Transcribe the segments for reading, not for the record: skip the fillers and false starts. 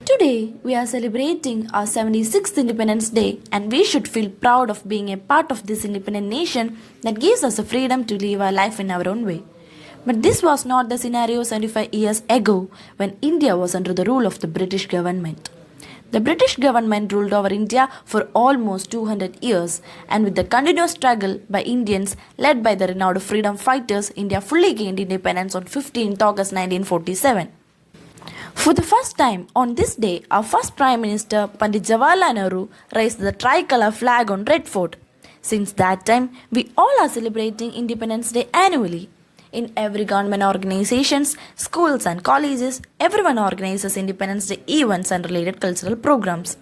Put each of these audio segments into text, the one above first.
Today, we are celebrating our 76th Independence Day, and we should feel proud of being a part of this independent nation that gives us the freedom to live our life in our own way. But this was not the scenario 75 years ago when India was under the rule of the British government. The British government ruled over India for almost 200 years, and with the continuous struggle by Indians led by the renowned freedom fighters, India fully gained independence on 15th August 1947. For the first time on this day, our first Prime Minister Pandit Jawaharlal Nehru raised the tricolour flag on Red Fort. Since that time, we all are celebrating Independence Day annually. In every government organizations, schools and colleges, everyone organizes Independence Day events and related cultural programs.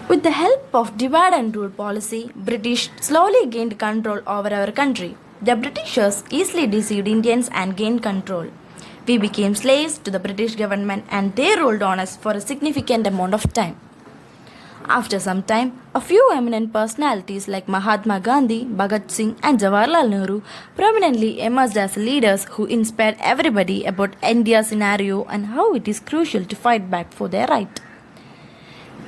With the help of divide and rule policy, British slowly gained control over our country. The Britishers easily deceived Indians and gained control. We became slaves to the British government and they ruled on us for a significant amount of time. After some time, a few eminent personalities like Mahatma Gandhi, Bhagat Singh and Jawaharlal Nehru prominently emerged as leaders who inspired everybody about India's scenario and how it is crucial to fight back for their right.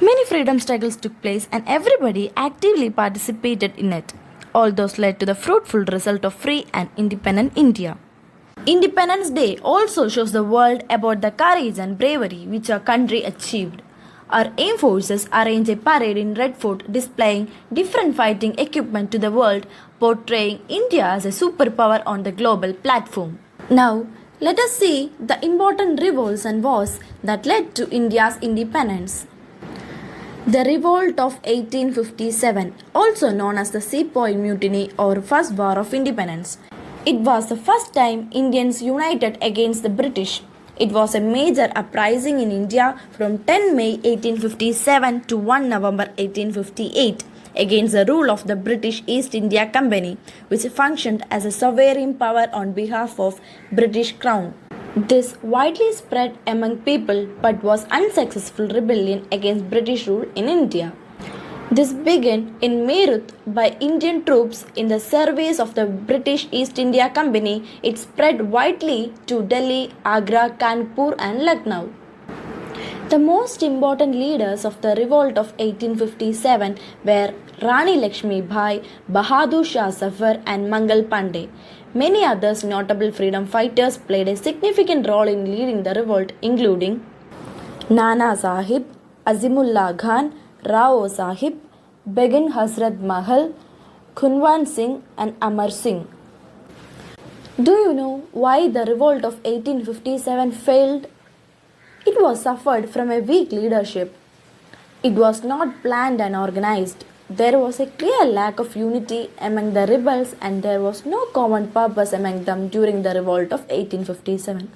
Many freedom struggles took place and everybody actively participated in it. All those led to the fruitful result of free and independent India. Independence Day also shows the world about the courage and bravery which our country achieved. Our armed forces arranged a parade in Red Fort displaying different fighting equipment to the world, portraying India as a superpower on the global platform. Now, let us see the important revolts and wars that led to India's independence. The Revolt of 1857, also known as the Sepoy Mutiny or First War of Independence. It was the first time Indians united against the British. It was a major uprising in India from 10 May 1857 to 1 November 1858 against the rule of the British East India Company, which functioned as a sovereign power on behalf of British Crown. This widely spread among people but was unsuccessful rebellion against British rule in India. This began in Meerut by Indian troops in the service of the British East India Company. It spread widely to Delhi, Agra, Kanpur and Lucknow. The most important leaders of the revolt of 1857 were Rani Lakshmi Bai, Bahadur Shah Zafar and Mangal Pandey. Many others notable freedom fighters played a significant role in leading the revolt, including Nana Sahib, Azimullah Khan, Rao Sahib, Begin Hazrat Mahal, Kunwan Singh and Amar Singh. Do you know why the revolt of 1857 failed? It was suffered from a weak leadership. It was not planned and organized. There was a clear lack of unity among the rebels and there was no common purpose among them during the revolt of 1857.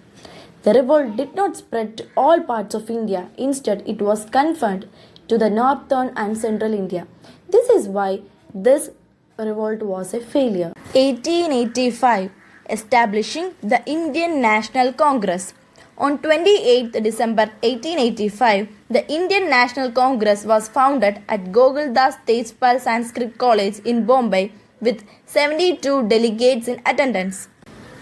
The revolt did not spread to all parts of India. Instead, it was confined to the northern and central India. This is why this revolt was a failure. 1885, establishing the Indian National Congress. On 28th December 1885, the Indian National Congress was founded at Goguldas Tejpal Sanskrit College in Bombay with 72 delegates in attendance.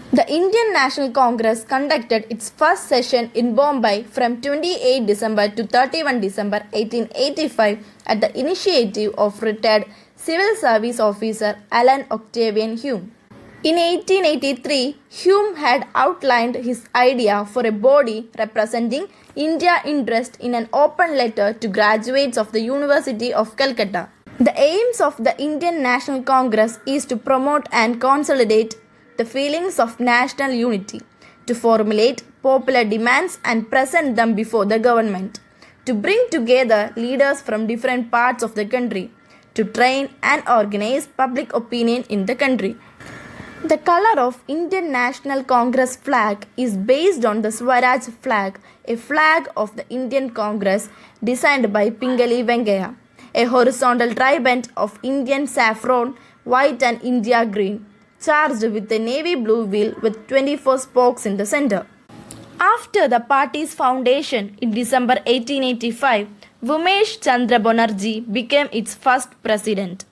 The Indian National Congress conducted its first session in Bombay from 28 December to 31 December 1885 at the initiative of retired Civil Service Officer Alan Octavian Hume. In 1883, Hume had outlined his idea for a body representing India's interest in an open letter to graduates of the University of Calcutta. The aims of the Indian National Congress is to promote and consolidate the feelings of national unity, to formulate popular demands and present them before the government, to bring together leaders from different parts of the country, to train and organize public opinion in the country. The color of Indian National Congress flag is based on the Swaraj flag, a flag of the Indian Congress designed by Pingali Venkaiah, a horizontal triband of Indian saffron, white and India green, charged with a navy blue wheel with 24 spokes in the center. After the party's foundation in December 1885, Umesh Chandra Banerjee became its first president.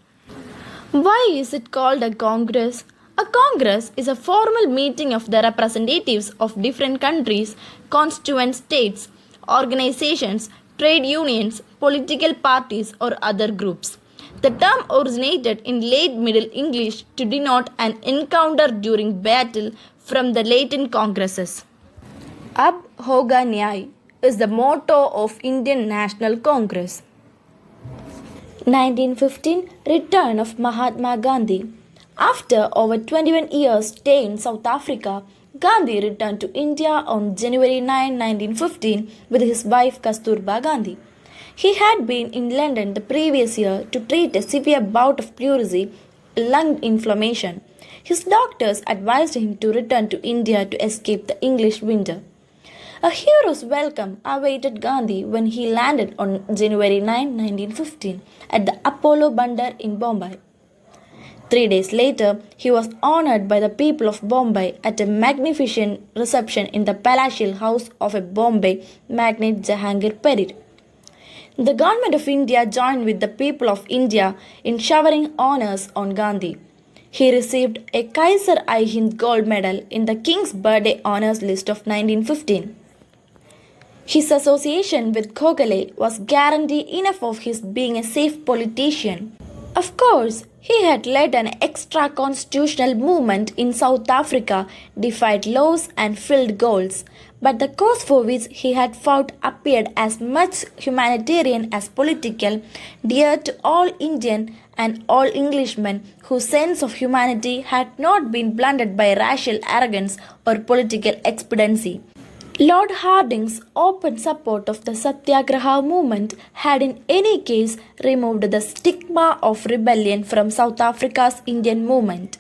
Why is it called a Congress? A Congress is a formal meeting of the representatives of different countries, constituent states, organizations, trade unions, political parties, or other groups. The term originated in late Middle English to denote an encounter during battle from the Latin Congresses. Ab Hoga Nyay is the motto of Indian National Congress. 1915 Return of Mahatma Gandhi. After over 21 years stay in South Africa, Gandhi returned to India on January 9, 1915 with his wife Kasturba Gandhi. He had been in London the previous year to treat a severe bout of pleurisy, lung inflammation. His doctors advised him to return to India to escape the English winter. A hero's welcome awaited Gandhi when he landed on January 9, 1915 at the Apollo Bandar in Bombay. 3 days later, he was honored by the people of Bombay at a magnificent reception in the palatial house of a Bombay magnate Jahangir Perir. The government of India joined with the people of India in showering honors on Gandhi. He received a Kaiser-i-Hind gold medal in the King's Birthday Honours List of 1915. His association with Gokhale was guarantee enough of his being a safe politician. Of course, he had led an extra-constitutional movement in South Africa, defied laws and filled goals, but the cause for which he had fought appeared as much humanitarian as political, dear to all Indian and all Englishmen whose sense of humanity had not been blunted by racial arrogance or political expediency. Lord Hardinge's open support of the Satyagraha movement had in any case removed the stigma of rebellion from South Africa's Indian movement.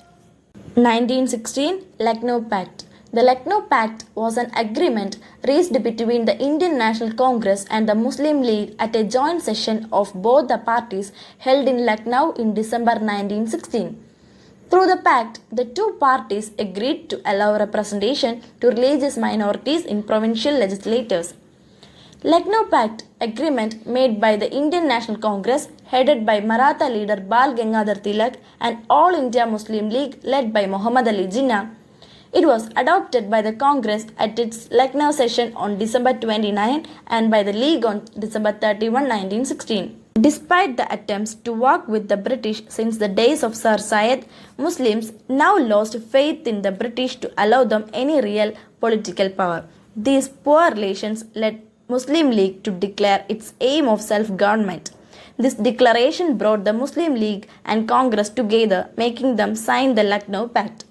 1916 Lucknow Pact. The Lucknow Pact was an agreement reached between the Indian National Congress and the Muslim League at a joint session of both the parties held in Lucknow in December 1916. Through the pact, the two parties agreed to allow representation to religious minorities in provincial legislatures. Lucknow Pact agreement made by the Indian National Congress headed by Maratha leader Bal Gangadhar Tilak and All India Muslim League led by Muhammad Ali Jinnah. It was adopted by the Congress at its Lucknow session on December 29 and by the League on December 31, 1916. Despite the attempts to work with the British since the days of Sir Syed, Muslims now lost faith in the British to allow them any real political power. These poor relations led Muslim League to declare its aim of self-government. This declaration brought the Muslim League and Congress together, making them sign the Lucknow Pact.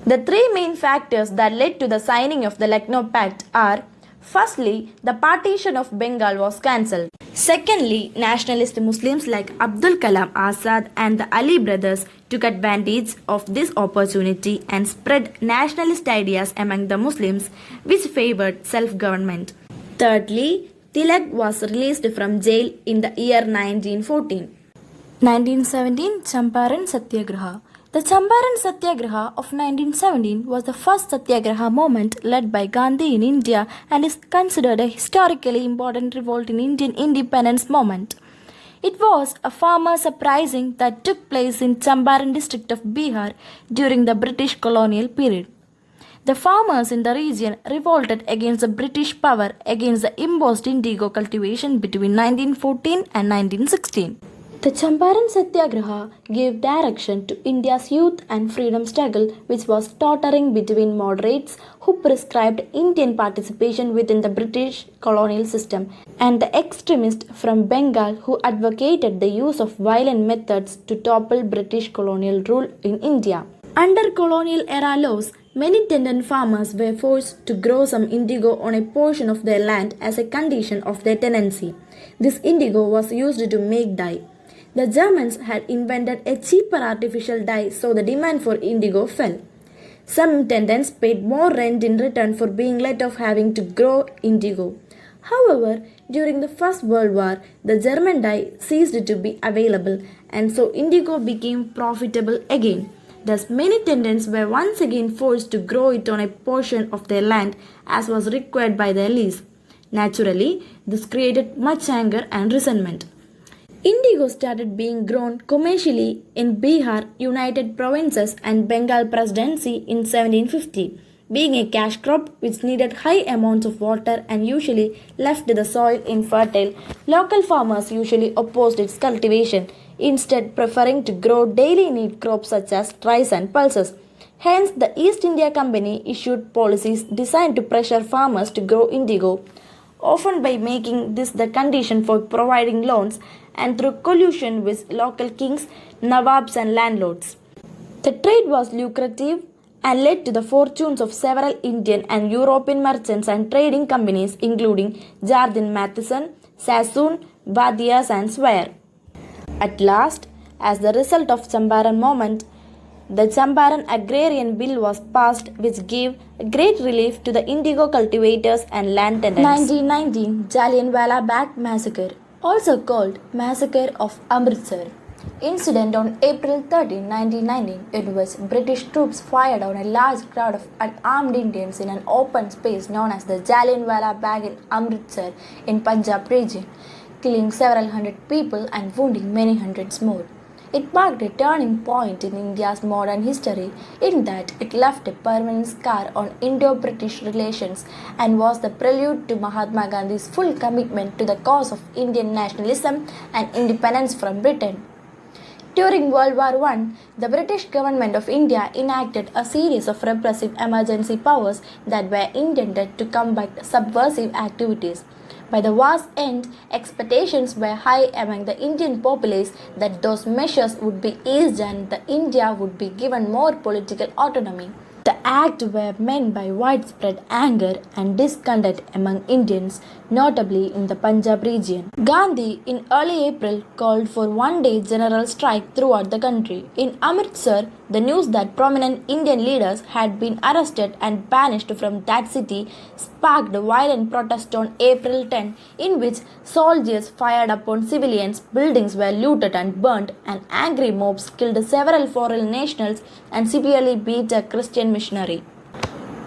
The three main factors that led to the signing of the Lucknow Pact are: firstly, the partition of Bengal was cancelled. Secondly, nationalist Muslims like Abdul Kalam Azad and the Ali brothers took advantage of this opportunity and spread nationalist ideas among the Muslims, which favored self-government. Thirdly, Tilak was released from jail in the year 1914. 1917 Champaran Satyagraha. The Champaran Satyagraha of 1917 was the first Satyagraha movement led by Gandhi in India and is considered a historically important revolt in Indian independence movement. It was a farmers' uprising that took place in Champaran district of Bihar during the British colonial period. The farmers in the region revolted against the British power against the imposed indigo cultivation between 1914 and 1916. The Champaran Satyagraha gave direction to India's youth and freedom struggle, which was tottering between moderates who prescribed Indian participation within the British colonial system and the extremists from Bengal who advocated the use of violent methods to topple British colonial rule in India. Under colonial era laws, many tenant farmers were forced to grow some indigo on a portion of their land as a condition of their tenancy. This indigo was used to make dye. The Germans had invented a cheaper artificial dye, so the demand for indigo fell. Some tenants paid more rent in return for being let off having to grow indigo. However, during the First World War, the German dye ceased to be available, and so indigo became profitable again. Thus, many tenants were once again forced to grow it on a portion of their land as was required by their lease. Naturally, this created much anger and resentment. Indigo started being grown commercially in Bihar, United Provinces and Bengal Presidency in 1750. being a cash crop which needed high amounts of water and usually left the soil infertile. Local farmers usually opposed its cultivation, instead preferring to grow daily need crops such as rice and pulses. Hence, the East India Company issued policies designed to pressure farmers to grow indigo, often by making this the condition for providing loans and through collusion with local kings, nawabs, and landlords. The trade was lucrative and led to the fortunes of several Indian and European merchants and trading companies, including Jardine Matheson, Sassoon, Vadias, and Swire. At last, as the result of Champaran movement, the Champaran Agrarian Bill was passed, which gave great relief to the indigo cultivators and land tenants. 1919 Jallianwala Bagh Massacre, also called Massacre of Amritsar. Incident on April 13, 1919, in which British troops fired on a large crowd of unarmed Indians in an open space known as the Jallianwala Bagh in Amritsar in Punjab region, killing several hundred people and wounding many hundreds more. It marked a turning point in India's modern history in that it left a permanent scar on Indo-British relations and was the prelude to Mahatma Gandhi's full commitment to the cause of Indian nationalism and independence from Britain. During World War I, the British government of India enacted a series of repressive emergency powers that were intended to combat subversive activities. By the war's end, expectations were high among the Indian populace that those measures would be eased and that India would be given more political autonomy. The act were met by widespread anger and discontent among Indians, notably in the Punjab region. Gandhi, in early April, called for one-day general strike throughout the country. In Amritsar, the news that prominent Indian leaders had been arrested and banished from that city sparked a violent protest on April 10, in which soldiers fired upon civilians, buildings were looted and burnt, and angry mobs killed several foreign nationals and severely beat a Christian missionary.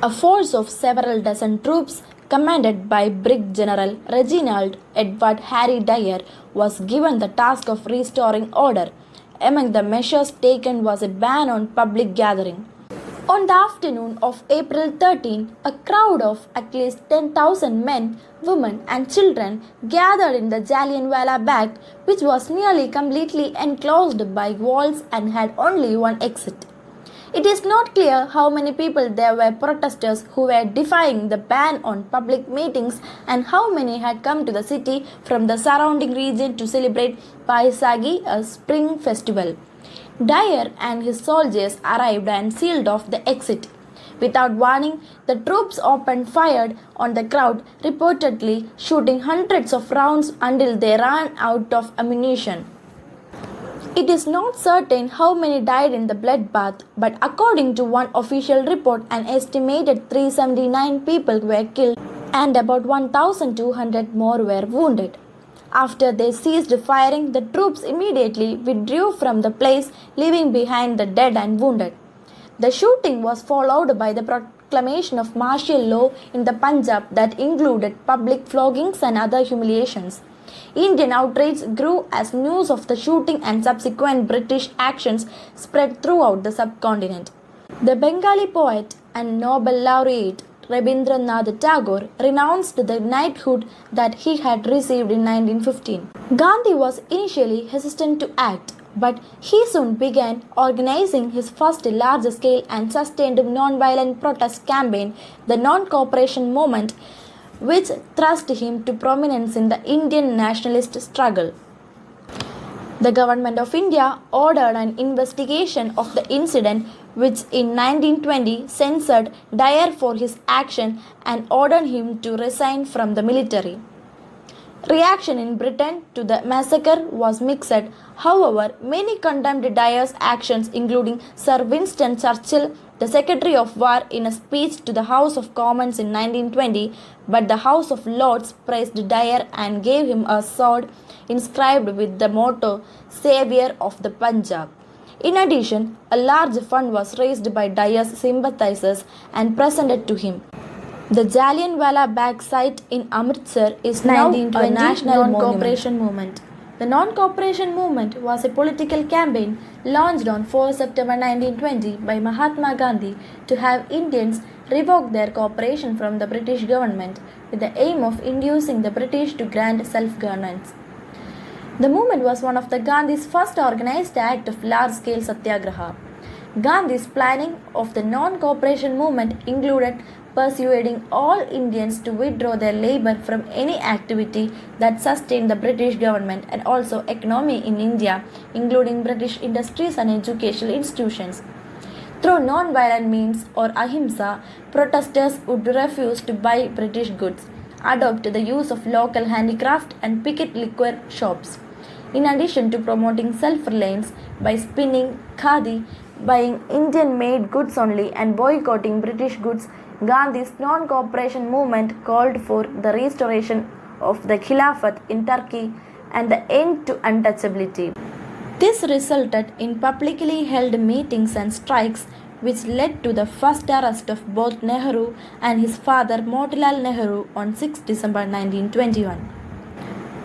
A force of several dozen troops, commanded by Brig General Reginald Edward Harry Dyer, was given the task of restoring order. Among the measures taken was a ban on public gathering. On the afternoon of April 13, a crowd of at least 10,000 men, women, and children gathered in the Jallianwala Bagh, which was nearly completely enclosed by walls and had only one exit. It is not clear how many people there were protesters who were defying the ban on public meetings and how many had come to the city from the surrounding region to celebrate Paisagi, a spring festival. Dyer and his soldiers arrived and sealed off the exit. Without warning, the troops opened fire on the crowd, reportedly shooting hundreds of rounds until they ran out of ammunition. It is not certain how many died in the bloodbath, but according to one official report, an estimated 379 people were killed and about 1,200 more were wounded. After they ceased firing, the troops immediately withdrew from the place, leaving behind the dead and wounded. The shooting was followed by the proclamation of martial law in the Punjab that included public floggings and other humiliations. Indian outrage grew as news of the shooting and subsequent British actions spread throughout the subcontinent. The Bengali poet and Nobel laureate Rabindranath Tagore renounced the knighthood that he had received in 1915. Gandhi was initially hesitant to act, but he soon began organizing his first large-scale and sustained non-violent protest campaign, the Non-Cooperation Movement, which thrust him to prominence in the Indian nationalist struggle. The government of India ordered an investigation of the incident, which in 1920 censured Dyer for his action and ordered him to resign from the military. Reaction in Britain to the massacre was mixed. However, many condemned Dyer's actions, including Sir Winston Churchill, the Secretary of War, in a speech to the House of Commons in 1920, but the House of Lords praised Dyer and gave him a sword inscribed with the motto, "Saviour of the Punjab." In addition, a large fund was raised by Dyer's sympathizers and presented to him. The Jallianwala Bagh site in Amritsar is now a national non-cooperation movement. The non-cooperation movement was a political campaign launched on 4 September 1920 by Mahatma Gandhi to have Indians revoked their cooperation from the British government with the aim of inducing the British to grant self-governance. The movement was one of the Gandhi's first organized act of large-scale Satyagraha. Gandhi's planning of the non-cooperation movement included persuading all Indians to withdraw their labor from any activity that sustained the British government and also economy in India, including British industries and educational institutions. Through non-violent means or ahimsa, protesters would refuse to buy British goods, adopt the use of local handicraft and picket liquor shops. In addition to promoting self-reliance by spinning khadi, buying Indian-made goods only and boycotting British goods, Gandhi's non-cooperation movement called for the restoration of the Khilafat in Turkey and the end to untouchability. This resulted in publicly held meetings and strikes which led to the first arrest of both Nehru and his father Motilal Nehru on 6 December 1921.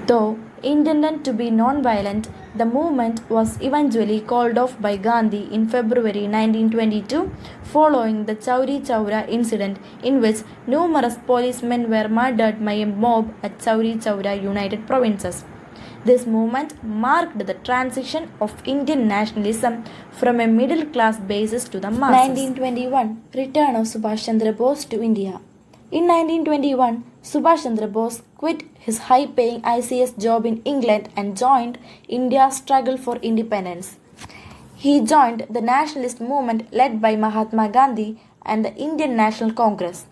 Though intended to be non-violent, the movement was eventually called off by Gandhi in February 1922 following the Chauri Chaura incident in which numerous policemen were murdered by a mob at Chauri Chaura, United Provinces. This movement marked the transition of Indian nationalism from a middle-class basis to the masses. 1921 Return of Subash Chandra Bose to India. In 1921, Subash Chandra Bose quit his high-paying ICS job in England and joined India's struggle for independence. He joined the nationalist movement led by Mahatma Gandhi and the Indian National Congress.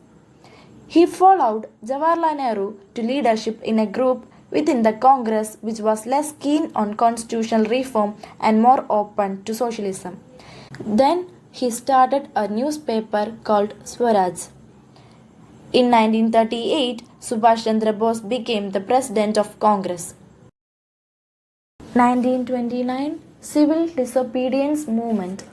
He followed Jawaharlal Nehru to leadership in a group within the Congress which was less keen on constitutional reform and more open to socialism. Then he started a newspaper called Swaraj. In 1938, Subhash Chandra Bose became the president of Congress. 1929 Civil Disobedience Movement.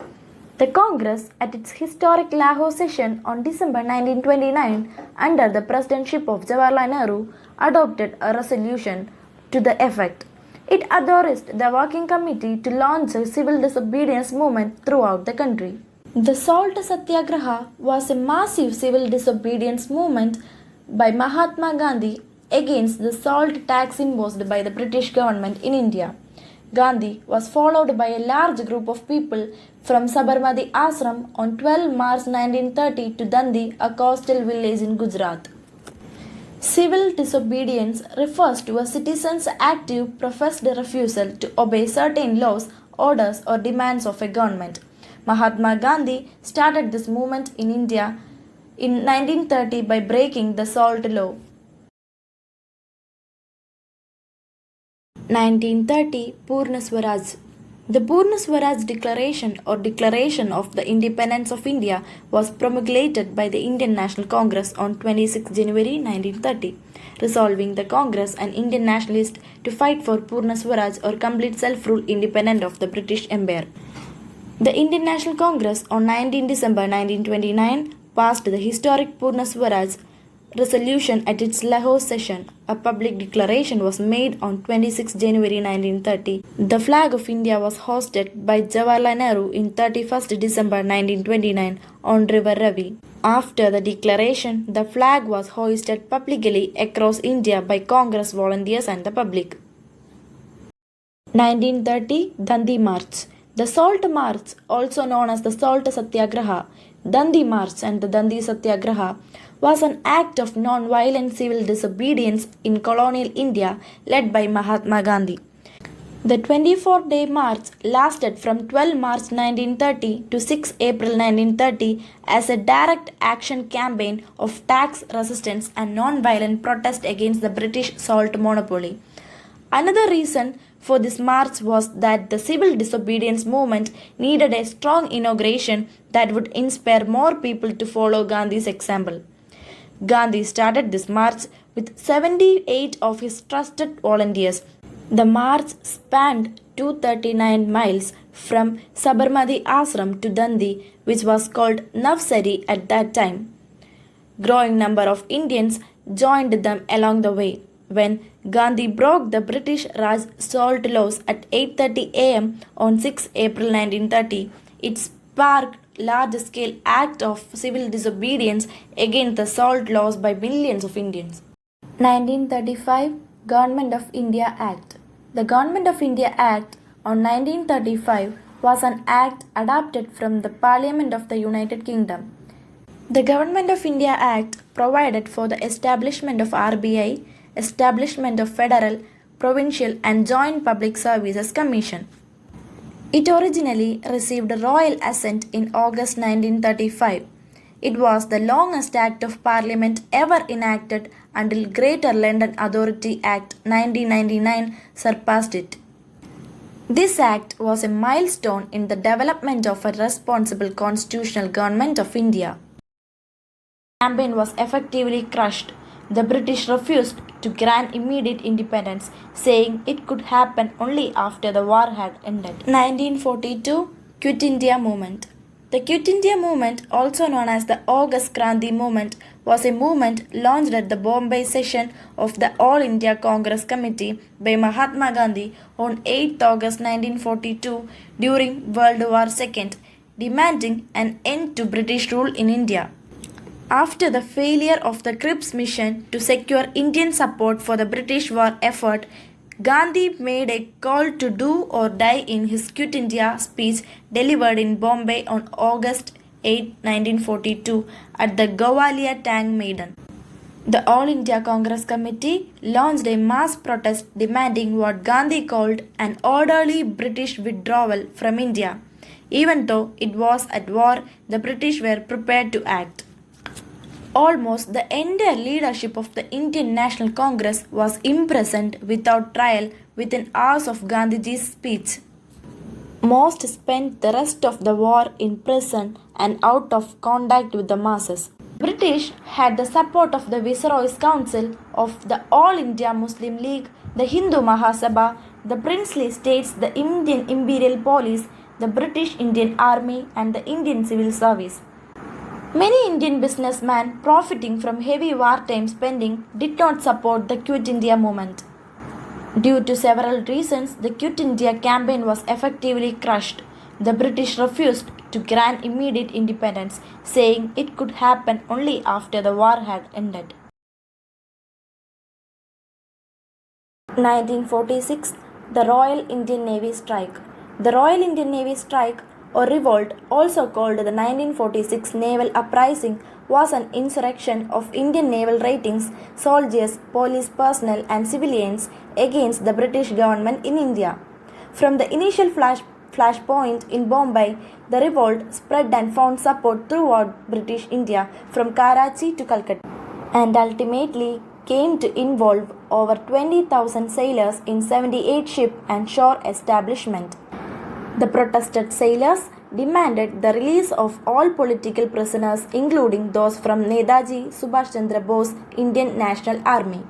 The Congress, at its historic Lahore session on December 1929, under the presidency of Jawaharlal Nehru, adopted a resolution to the effect. It authorized the Working Committee to launch a civil disobedience movement throughout the country. The Salt Satyagraha was a massive civil disobedience movement by Mahatma Gandhi against the salt tax imposed by the British government in India. Gandhi was followed by a large group of people from Sabarmati Ashram on 12 March 1930 to Dandi, a coastal village in Gujarat. Civil disobedience refers to a citizen's active professed refusal to obey certain laws, orders, or demands of a government. Mahatma Gandhi started this movement in India in 1930 by breaking the salt law. 1930 Purna Swaraj. The Purna Swaraj Declaration or Declaration of the Independence of India was promulgated by the Indian National Congress on 26 January 1930, resolving the Congress and Indian nationalists to fight for Purna Swaraj or complete self-rule independent of the British Empire. The Indian National Congress on 19 December 1929 passed the historic Purna Swaraj resolution at its Lahore session. A public declaration was made on 26 January 1930. The flag of India was hoisted by Jawaharlal Nehru in 31st December 1929 on River Ravi. After the declaration, the flag was hoisted publicly across India by Congress volunteers and the public. 1930 Dandi March. The Salt March, also known as the Salt Satyagraha, Dandi March and the Dandi Satyagraha, was an act of non-violent civil disobedience in colonial India led by Mahatma Gandhi. The 24-day march lasted from 12 March 1930 to 6 April 1930 as a direct action campaign of tax resistance and non-violent protest against the British salt monopoly. Another reason for this march was that the civil disobedience movement needed a strong inauguration that would inspire more people to follow Gandhi's example. Gandhi started this march with 78 of his trusted volunteers. The march spanned 239 miles from Sabarmati Ashram to Dandi, which was called Navsari at that time. Growing number of Indians joined them along the way. When Gandhi broke the British Raj salt laws at 8:30 am on 6 April 1930, it sparked large-scale act of civil disobedience against the salt laws by millions of Indians. 1935 Government of India Act. The Government of India Act on 1935 was an act adopted from the Parliament of the United Kingdom. The Government of India Act provided for the establishment of RBI, establishment of Federal, Provincial and Joint Public Services Commission. It originally received royal assent in August 1935. It was the longest Act of Parliament ever enacted until Greater London Authority Act 1999 surpassed it. This act was a milestone in the development of a responsible constitutional government of India. The campaign was effectively crushed. The British refused to grant immediate independence, saying it could happen only after the war had ended. 1942 Quit India Movement. The Quit India Movement, also known as the August Kranti Movement, was a movement launched at the Bombay session of the All India Congress Committee by Mahatma Gandhi on 8 August 1942 during World War II, demanding an end to British rule in India. After the failure of the Cripps mission to secure Indian support for the British war effort, Gandhi made a call to do or die in his Quit India speech delivered in Bombay on August 8, 1942 at the Gwalior Tank Maidan. The All India Congress Committee launched a mass protest demanding what Gandhi called an orderly British withdrawal from India. Even though it was at war, the British were prepared to act. Almost the entire leadership of the Indian National Congress was imprisoned without trial within hours of Gandhiji's speech. Most spent the rest of the war in prison and out of contact with the masses. The British had the support of the Viceroy's Council, of the All India Muslim League, the Hindu Mahasabha, the princely states, the Indian Imperial Police, the British Indian Army and the Indian Civil Service. Many Indian businessmen profiting from heavy wartime spending did not support the Quit India movement. Due to several reasons, the Quit India campaign was effectively crushed. The British refused to grant immediate independence, saying it could happen only after the war had ended. 1946 The Royal Indian Navy Strike. The Royal Indian Navy Strike, or revolt, also called the 1946 Naval Uprising, was an insurrection of Indian naval ratings, soldiers, police personnel and civilians against the British government in India. From the initial flashpoint in Bombay, the revolt spread and found support throughout British India from Karachi to Calcutta, and ultimately came to involve over 20,000 sailors in 78 ship and shore establishment. The protested sailors demanded the release of all political prisoners, including those from Netaji Subash Chandra Bose Indian National Army.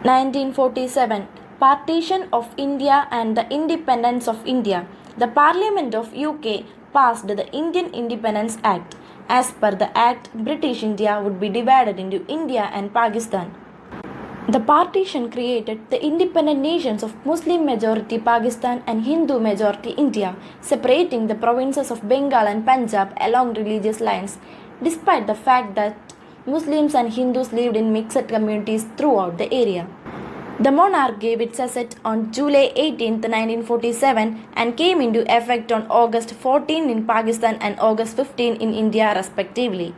1947 Partition of India and the Independence of India. The Parliament of UK passed the Indian Independence Act. As per the Act, British India would be divided into India and Pakistan. The partition created the independent nations of Muslim-majority Pakistan and Hindu-majority India, separating the provinces of Bengal and Punjab along religious lines, despite the fact that Muslims and Hindus lived in mixed communities throughout the area. The monarch gave its assent on July 18, 1947 and came into effect on August 14 in Pakistan and August 15 in India respectively.